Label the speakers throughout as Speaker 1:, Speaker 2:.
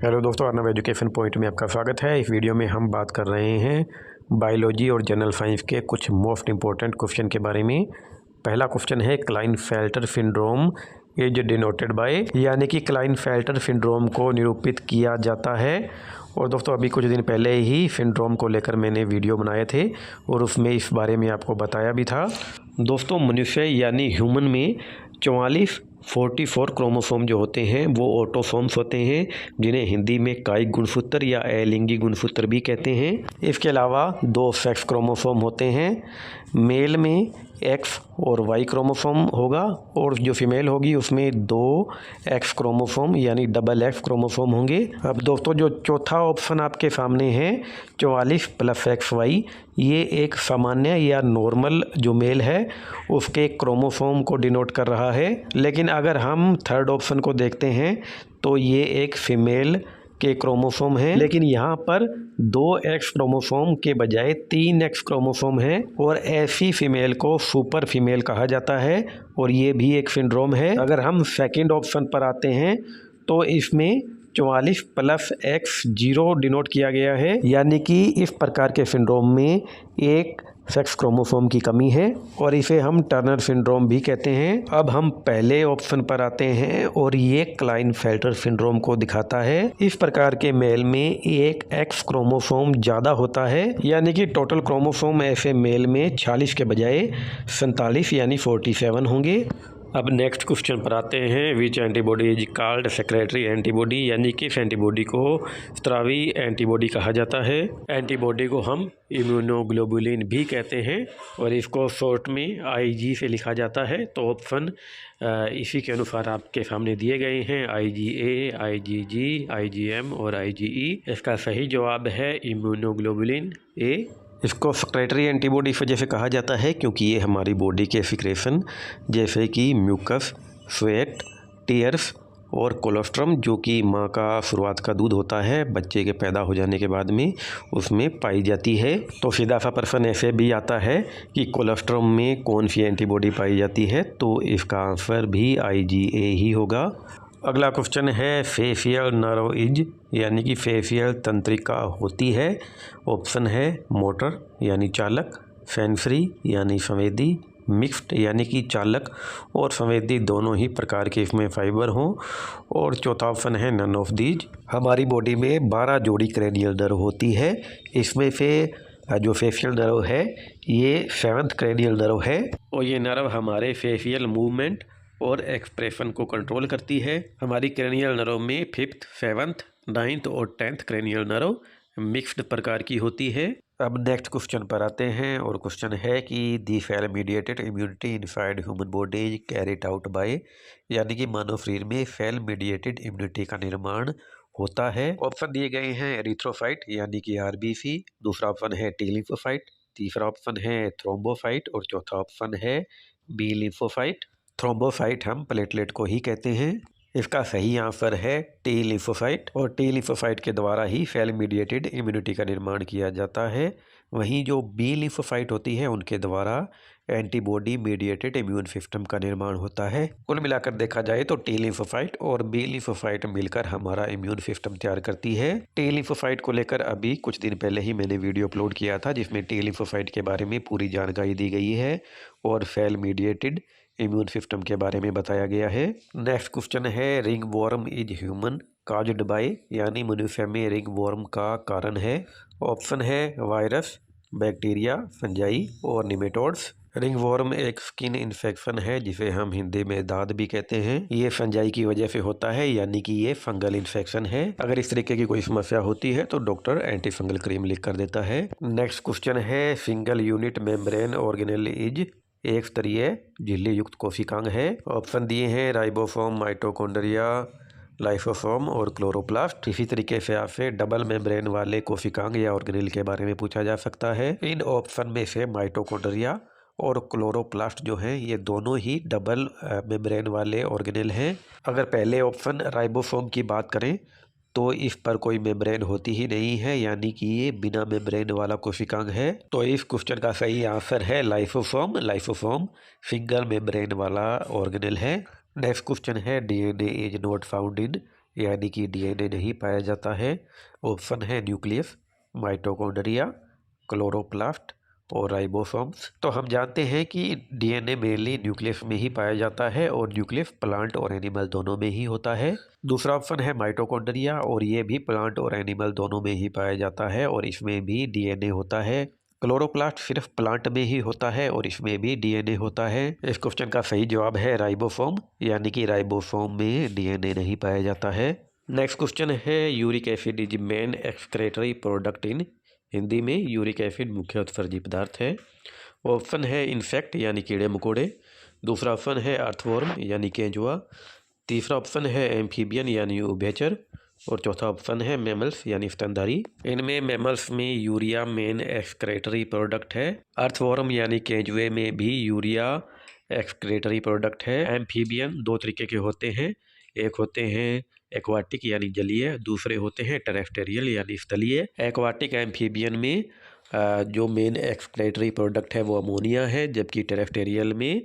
Speaker 1: Hello दोस्तों, Arnab education point में आपका स्वागत है। इस वीडियो में हम बात कर रहे हैं बायोलॉजी और जनरल साइंस के कुछ मोस्ट इम्पोर्टेंट क्वेश्चन के बारे में। पहला क्वेश्चन है Klinefelter syndrome is denoted by, यानी कि क्लाइनफेल्टर सिंड्रोम को निरूपित किया जाता है। और दोस्तों अभी कुछ दिन पहले ही सिंड्रोम को लेकर मैंने वीडियो बनाए थे और उसमें इस बारे में आपको बताया भी था। दोस्तों मनुष्य यानी ह्यूमन में 44 क्रोमोसोम जो होते हैं वो ऑटोसोम्स होते हैं, जिन्हें हिंदी में कायिक गुणसूत्र या अलिंगी गुणसूत्र भी कहते हैं। इसके अलावा 2 सेक्स क्रोमोसोम होते हैं। मेल में एक्स और वाई क्रोमोसोम होगा और जो फीमेल होगी उसमें 2 एक्स क्रोमोसोम यानी डबल एक्स क्रोमोसोम होंगे। अब दोस्तों जो चौथा ऑप्शन आपके सामने है 44 + XY, ये एक सामान्य या नॉर्मल जो मेल है उसके क्रोमोसोम को डिनोट कर रहा है। लेकिन अगर हम थर्ड ऑप्शन को देखते हैं तो ये एक फीमेल के क्रोमोसोम है, लेकिन यहाँ पर 2 एक्स क्रोमोसोम के बजाय 3 एक्स क्रोमोसोम है और ऐसी फीमेल को सुपर फीमेल कहा जाता है और ये भी एक सिंड्रोम है। अगर हम सेकंड ऑप्शन पर आते हैं तो इसमें 44 + X0 डिनोट किया गया है, यानी कि इस प्रकार के सिंड्रोम में एक सेक्स क्रोमोसोम की कमी है और इसे हम टर्नर सिंड्रोम भी कहते हैं। अब हम पहले ऑप्शन पर आते हैं और ये क्लाइनफेल्टर सिंड्रोम को दिखाता है। इस प्रकार के मेल में एक एक्स क्रोमोसोम ज़्यादा होता है, यानी कि टोटल क्रोमोसोम ऐसे मेल में 46 के बजाय 47 यानी 47 होंगे। अब नेक्स्ट क्वेश्चन पर आते हैं, which antibody is called secretory antibody, यानी कि इस एंटीबॉडी को स्त्रावी एंटीबॉडी कहा जाता है। एंटीबॉडी को हम इम्यूनोग्लोबुलिन भी कहते हैं और इसको शॉर्ट में IG से लिखा जाता है। तो ऑप्शन इसी के अनुसार आपके सामने दिए गए हैं, IgA, IgG, IgM और IgE। इसका सही जवाब है इम्यूनोग्लोबुलिन A। इसको सेक्रेटरी एंटीबॉडी इस वजह से कहा जाता है क्योंकि ये हमारी बॉडी के सिक्रेशन जैसे कि म्यूकस, स्वेट, टीयर्स और कोलोस्ट्रम, जो कि माँ का शुरुआत का दूध होता है बच्चे के पैदा हो जाने के बाद में, उसमें पाई जाती है। तो सीधा सा प्रश्न ऐसे भी आता है कि कोलोस्ट्रम में कौन सी एंटीबॉडी पाई जाती है, तो इसका आंसर भी IgA ही होगा। अगला क्वेश्चन है फेशियल नर्व इज, यानी कि फेशियल तंत्रिका होती है। ऑप्शन है मोटर यानी चालक, सेंसरी यानी संवेदी, मिक्स्ड यानी कि चालक और संवेदी दोनों ही प्रकार के इसमें फाइबर हों, और चौथा ऑप्शन है नन ऑफ दीज। हमारी बॉडी में 12 जोड़ी क्रेनियल नर्व होती है। इसमें से जो फेशियल नर्व है ये 7th क्रेनियल नर्व है और ये नर्व हमारे फेशियल मूवमेंट और एक्सप्रेशन को कंट्रोल करती है। हमारी क्रेनियल नर्व में 5th, 7th, 9th और 10th क्रेनियल नर्व मिक्स्ड प्रकार की होती है। अब नेक्स्ट क्वेश्चन पर आते हैं और क्वेश्चन है कि the cell mediated immunity inside human body is carried out by, यानी कि मानव शरीर में सेल मीडिएटेड इम्यूनिटी का निर्माण होता है। ऑप्शन दिए गए हैं एरिथ्रोसाइट यानी कि RBC, दूसरा ऑप्शन है T लिम्फोसाइट, तीसरा ऑप्शन है थ्रोम्बोसाइट और चौथा ऑप्शन है B लिम्फोसाइट। थ्रोम्बोसाइट हम प्लेटलेट को ही कहते हैं। इसका सही आंसर है T लिम्फोसाइट और T लिम्फोसाइट के द्वारा ही सेल मीडिएटेड इम्यूनिटी का निर्माण किया जाता है। वहीं जो B लिम्फोसाइट होती है उनके द्वारा एंटीबॉडी मीडिएटेड इम्यून सिस्टम का निर्माण होता है। कुल मिलाकर देखा जाए तो T लिम्फोसाइट और B लिम्फोसाइट मिलकर हमारा इम्यून सिस्टम तैयार करती है। T लिम्फोसाइट को लेकर अभी कुछ दिन पहले ही मैंने वीडियो अपलोड किया था जिसमें T लिम्फोसाइट के बारे में पूरी जानकारी दी गई है और सेल मीडिएटेड इम्यून सिस्टम के बारे में बताया गया है। नेक्स्ट क्वेश्चन है ring worm is human caused by, यानी मनुष्य में रिंग वॉर्म का कारण है। ऑप्शन है वायरस, बैक्टीरिया, फंजाई और निमेटोड्स। रिंग वॉर्म एक स्किन इन्फेक्शन है जिसे हम हिंदी में दाद भी कहते हैं। ये फंजाई की वजह से होता है, यानी कि ये फंगल इन्फेक्शन है। अगर इस तरीके की कोई समस्या होती है तो डॉक्टर एंटी फंगल क्रीम लिख कर देता है। नेक्स्ट क्वेश्चन है single unit membrane organelle is, एक स्तरीय झिल्ली युक्त कोशिकांग है। ऑप्शन दिए हैं राइबोसोम, माइटोकॉन्ड्रिया, लाइसोसोम और क्लोरोप्लास्ट। इसी तरीके से आपसे डबल मेम्ब्रेन वाले कोशिकांग या ऑर्गेनेल के बारे में पूछा जा सकता है। इन ऑप्शन में से माइटोकॉन्ड्रिया और क्लोरोप्लास्ट जो हैं ये दोनों ही डबल मेम्ब्रेन वाले ऑर्गेनेल हैं। अगर पहले ऑप्शन राइबोसोम की बात करें तो इस पर कोई मेम्ब्रेन होती ही नहीं है, यानी कि ये बिना मेम्ब्रेन वाला कोशिकांग है। तो इस क्वेश्चन का सही आंसर है लाइसोसोम। लाइसोसोम सिंगल मेम्ब्रेन वाला ऑर्गेनेल है। नेक्स्ट क्वेश्चन है DNA is not found in यानी कि डीएनए नहीं पाया जाता है। ऑप्शन है न्यूक्लियस, माइटोकॉन्ड्रिया, क्लोरोप्लास्ट और राइबोसोम्स। तो हम जानते हैं कि डीएनए मेनली न्यूक्लियस में ही पाया जाता है और न्यूक्लियस प्लांट और एनिमल दोनों में ही होता है। दूसरा ऑप्शन है माइटोकॉन्ड्रिया और ये भी प्लांट और एनिमल दोनों में ही पाया जाता है और इसमें भी डीएनए होता है। क्लोरोप्लास्ट सिर्फ प्लांट में ही होता है और इसमें भी डीएनए होता है। इस क्वेश्चन का सही जवाब है राइबोसोम, यानी कि राइबोसोम में डीएनए नहीं पाया जाता है। नेक्स्ट क्वेश्चन है uric acid is main excretory product in. Hindi में यूरिक एसिड मुख्य उत्सर्जी पदार्थ है। ऑप्शन है इंसेक्ट यानी कीड़े मकोड़े, दूसरा ऑप्शन है अर्थवर्म यानी केंचुआ, तीसरा ऑप्शन है एम्फीबियन यानी उभयचर और चौथा ऑप्शन है मैमल्स यानी स्तनधारी। इनमें मैमल्स में यूरिया मेन एक्सक्रेटरी प्रोडक्ट है। अर्थवर्म यानी केंचुए में भी यूरिया एक्सक्रेटरी प्रोडक्ट है। एम्फीबियन दो तरीके के होते हैं, एक होते हैं एक्वाटिक यानी जलीय, दूसरे होते हैं टेरेस्टेरियल यानी स्थलीय। एक्वाटिक एम्फीबियन में जो मेन एक्सक्रेटरी प्रोडक्ट है वो अमोनिया है, जबकि टेरेस्टेरियल में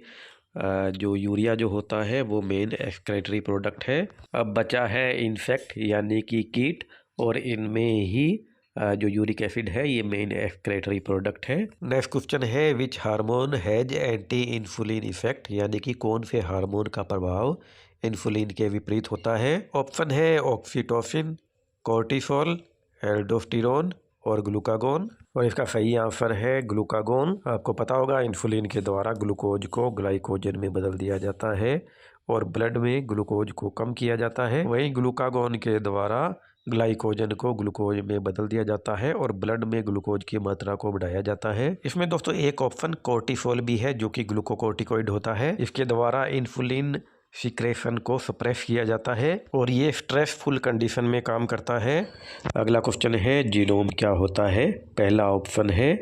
Speaker 1: जो यूरिया जो होता है वो मेन एक्सक्रेटरी प्रोडक्ट है। अब बचा है इंसेक्ट यानी कि कीट, और इनमें ही जो यूरिक एसिड है ये मेन एक्सक्रेटरी प्रोडक्ट है। नेक्स्ट क्वेश्चन है which hormone has anti insulin effect, यानी कि कौन से हार्मोन का प्रभाव इन्सुलिन के विपरीत होता है। ऑप्शन है ऑक्सीटोसिन, कोर्टिसोल, एल्डोस्टेरोन और ग्लूकागोन, और इसका सही आंसर है ग्लूकागोन। आपको पता होगा इंसुलिन के द्वारा ग्लूकोज को ग्लाइकोजन में बदल दिया जाता है और ब्लड में ग्लूकोज को कम किया जाता है। वहीं ग्लूकागोन के द्वारा ग्लाइकोजन को ग्लूकोज में बदल दिया जाता है और ब्लड में ग्लूकोज की मात्रा को बढ़ाया जाता है। इसमें दोस्तों एक ऑप्शन कोर्टिसोल भी है जो कि ग्लूकोकोर्टिकोइड होता है। इसके द्वारा इंसुलिन सिक्रेशन को सप्रेस किया जाता है और ये स्ट्रेसफुल कंडीशन में काम करता है। अगला क्वेश्चन है जीनोम क्या होता है। पहला ऑप्शन है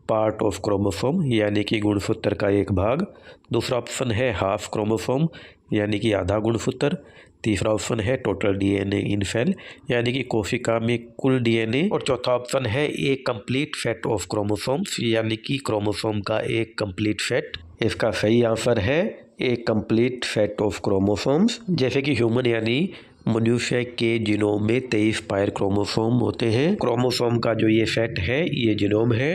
Speaker 1: पार्ट ऑफ क्रोमोसोम यानी कि गुणसूत्र का एक भाग, दूसरा ऑप्शन है हाफ क्रोमोसोम यानी कि आधा गुणसूत्र, तीसरा ऑप्शन है टोटल डीएनए इन सेल यानी कि कोशिका में कुल डीएनए, और चौथा ऑप्शन है ए कंप्लीट सेट ऑफ क्रोमोसोम्स यानी कि क्रोमोसोम का एक कंप्लीट सेट। इसका सही आंसर है ए कंप्लीट सेट ऑफ क्रोमोसोम्स। जैसे कि ह्यूमन यानी मनुष्य के जीनोम में 23 पायर क्रोमोसोम होते हैं। क्रोमोसोम का जो ये सेट है ये जीनोम है।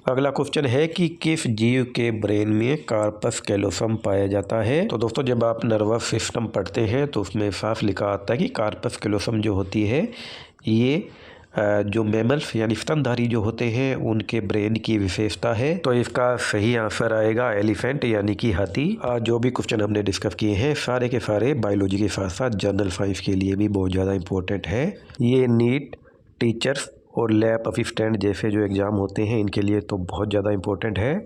Speaker 1: अगला क्वेश्चन है कि किस जीव के ब्रेन में कार्पस कैलोसम पाया जाता है। तो दोस्तों जब आप नर्वस सिस्टम पढ़ते हैं तो उसमें साफ लिखा आता है कि कार्पस कैलोसम जो होती है ये जो मैमल्स यानी स्तनधारी जो होते हैं उनके ब्रेन की विशेषता है। तो इसका सही आंसर आएगा एलिफेंट यानी कि हाथी। जो भी क्वेश्चन हमने डिस्कस किए हैं सारे के सारे बायोलॉजी के साथ साथ जनरल साइंस के लिए भी बहुत ज़्यादा इंपॉर्टेंट है। ये नीट, टीचर्स और लैब असिस्टेंट जैसे जो एग्ज़ाम होते हैं इनके लिए तो बहुत ज़्यादा इंपॉर्टेंट है।